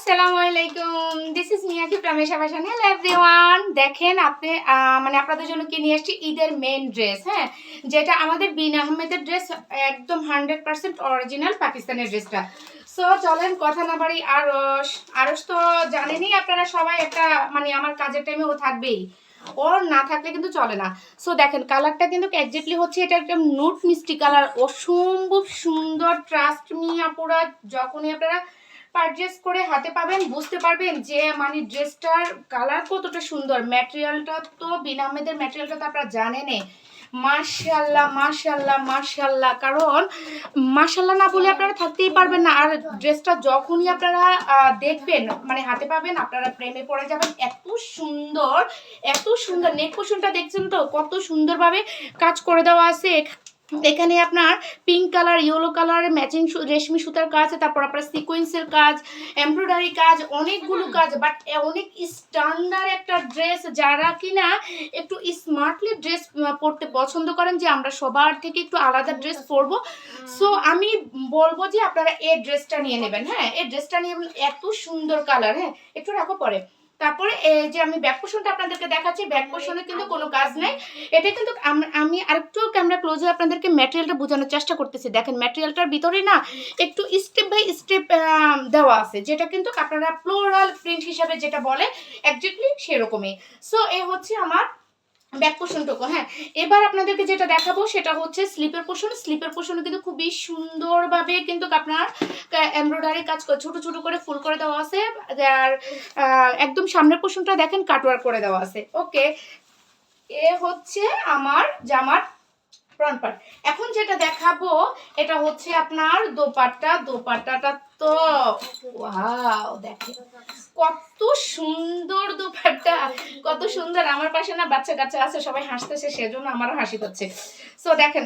আসসালামু আলাইকুম, this is মিয়াকি প্রমেশা ফ্যাশন। হ্যালো এভরিওয়ান, দেখেন আপনি মানে আপনাদের জন্য কি নিয়ে আসছি, ঈদের মেন ড্রেস। হ্যাঁ, যেটা আমাদের বিন আহমেদের ড্রেস, একদম 100% অরিজিনাল পাকিস্তানের ড্রেসটা। সো চলেন কথা না বাড়ি। আরস তো জানেনই আপনারা সবাই, একটা মানে আমার কাজের টাইমে ও থাকবেই, ওর না থাকলে কিন্তু চলে না। সো দেখেন কালারটা কিন্তু একজ্যাক্টলি হচ্ছে, এটা একটা নুট মিষ্টি কালার, অসম্ভব সুন্দর। ট্রাস্ট মি আপুরা, যখনই আপনারা পারচেস করে হাতে পাবেন বুঝতে পারবেন যে মানে ড্রেসটার কালার কতটা সুন্দর। ম্যাটেরিয়ালটা তো বিন আহমেদের ম্যাটেরিয়ালটা তো আপনারা জানেনই। মাশাআল্লাহ মাশাআল্লাহ মাশাআল্লাহ, কারণ মাশাআল্লাহ না বলে আপনারা থাকতেই পারবেন না। আর ড্রেসটা যখনই আপনারা দেখবেন, মানে হাতে পাবেন, আপনারা প্রেমে পড়ে যাবেন। এত সুন্দর এত সুন্দর। নেক পোর্শনটা দেখছেন তো কত সুন্দরভাবে কাজ করে দেওয়া আছে। এখানে আপনার পিঙ্ক কালার, ইয়েলো কালারের ম্যাচিং রেশমি সুতার কাজ, তারপর আপনার সিকোয়েন্সের কাজ, এমব্রয়ডারি কাজ, অনেকগুলো কাজ, বাট অনেক স্ট্যান্ডার্ড একটা ড্রেস। যারা কিনা একটু স্মার্টলি ড্রেস পরতে পছন্দ করেন, যে আমরা সবার থেকে একটু আলাদা ড্রেস পরবো, সো আমি বলবো যে আপনারা এই ড্রেসটা নিয়ে নেবেন। হ্যাঁ, এই ড্রেসটা নিয়ে এত সুন্দর কালার। হ্যাঁ, একটু রাখো পরে। তারপরে এই যে আমি ব্যাক পোর্শনটা আপনাদেরকে দেখাচ্ছি, ব্যাক পোর্শনে কিন্তু কোনো কাজ নেই। এটা কিন্তু আমি আরেকটু ক্যামেরা ক্লোজে আপনাদেরকে ম্যাটেরিয়ালটা বোঝানোর চেষ্টা করতেছি। দেখেন ম্যাটেরিয়ালটার ভিতরে না একটু স্টেপ বাই স্টেপ দেওয়া আছে, যেটা কিন্তু আপনারা ফ্লোরাল প্রিন্ট হিসাবে যেটা বলে একজ্যাক্টলি সেরকমই। সো এ হচ্ছে আমার ব্যাক পোর্শনটুকু। হ্যাঁ, এবার আপনাদেরকে যেটা দেখাবো সেটা হচ্ছে স্লিপের পোর্শন। স্লিপের পোর্শনে কিন্তু খুবই সুন্দরভাবে কিন্তু আপনার এমব্রয়ডারি কাজ ছোট ছোট করে ফুল করে দেওয়া আছে। আর একদম সামনের পোর্শনটা দেখেন কাটওয়ার্ক করে দেওয়া আছে। ওকে, এ হচ্ছে আমার জামার ফ্রন্ট পার্ট। এখন যেটা দেখাবো এটা হচ্ছে আপনার দোপাট্টা। দোপাট্টাটা তো ওয়াও, দেখেন কত সুন্দর দোপাট্টা, কত সুন্দর। আমার পাশে না বাচ্চা কাচ্চা আছে, সবাই হাসতেছে, সেজন্য আমারও হাসি পাচ্ছে। সো দেখেন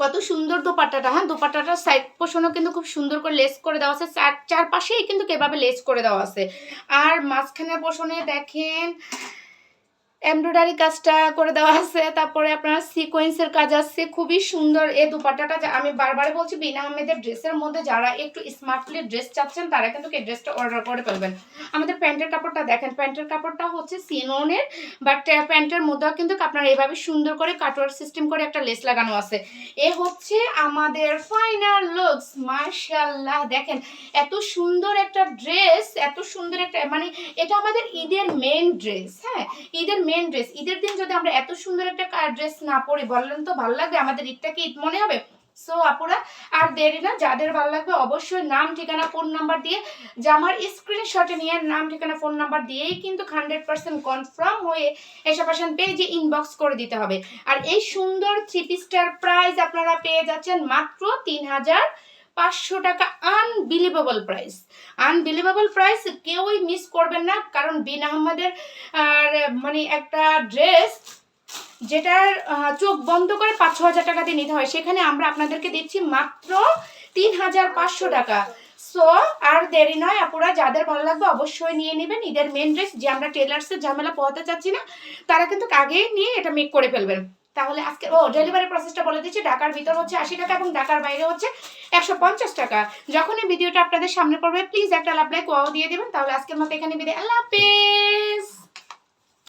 কত সুন্দর দোপাট্টাটা। হ্যাঁ, দোপাট্টাটার সাইড পোর্শনও কিন্তু খুব সুন্দর করে লেস করে দেওয়া আছে, চারপাশেই কিন্তু এভাবে লেস করে দেওয়া আছে। আর মাঝখানের পোর্শনে দেখেন এমব্রয়ডারি কাজটা করে দেওয়া আছে, তারপরে আপনার সিকোয়েন্সের কাজ আছে, খুবই সুন্দর। এই দুপাট্টাটা আমি বারবারই বলছি, বিন আহমেদের ড্রেসের মধ্যে যারা একটু স্মার্টলি ড্রেস চাচ্ছেন তারা কিন্তু এই ড্রেসটা অর্ডার করে ফেলবেন। আমাদের প্যান্টের কাপড়টা দেখেন, প্যান্টের কাপড়টা হচ্ছে সিনোনের, বাট প্যান্টের মধ্যেও কিন্তু আপনার এইভাবে সুন্দর করে কাটওয়ার্ক সিস্টেম করে একটা লেস লাগানো আছে। এ হচ্ছে আমাদের ফাইনাল লুকস। মাশাআল্লাহ, দেখেন এত সুন্দর একটা ড্রেস, এত সুন্দর একটা মানে এটা আমাদের ঈদের মেন ড্রেস। হ্যাঁ, ঈদের মেন ড্রেস। ঈদের দিন যদি আমরা এত সুন্দর একটা ড্রেস না পরি, বললেন তো ভালো লাগবে? আমাদের ঈদটাকে ঈদ মনে হবে? সো আপুরা আর দেরি না, যাদের ভালো লাগবে অবশ্যই নাম ঠিকানা ফোন নাম্বার দিয়ে জামার স্ক্রিনশটে নিয়ে নাম ঠিকানা ফোন নাম্বার দিয়েই কিন্তু 100% কনফার্ম হয়ে এসব ফ্যাশন পেজে ইনবক্স করে দিতে হবে। আর এই সুন্দর থ্রি পিসটার প্রাইস আপনারা পেয়ে যাচ্ছেন মাত্র 3500 টাকা। আনবিলিভেবল প্রাইস, আনবিলিভেবল প্রাইস, কেউই মিস করবেন না। কারণ বিন আহমেদের আর মানে একটা ড্রেস যেটার চোখ বন্ধ করে 5-6 হাজার টাকা দিয়ে নিতে হয়, সেখানে আমরা আপনাদেরকে দিচ্ছি মাত্র 3500 টাকা। সো আর দেরি নয় আপুরা, যাদের ভালো লাগবে অবশ্যই নিয়ে নেবেন। ঈদের মেন ড্রেস, যে আমরা টেলার্সের ঝামেলা পোহাতে চাচ্ছি না, তারা কিন্তু আগেই নিয়ে এটা মেক করে ফেলবেন। তাহলে আজকে ডেলিভারি প্রসেসটা বলে দিচ্ছি। ঢাকার ভিতর হচ্ছে 80 টাকা এবং ঢাকার বাইরে হচ্ছে 150 টাকা। যখন এই ভিডিওটা আপনাদের সামনে পড়বে প্লিজ একটা লাভ লাইক ওয়াও দিয়ে দেবেন। তাহলে আজকের মতো এখানে বিদায়, আল্লাহ হাফেজ।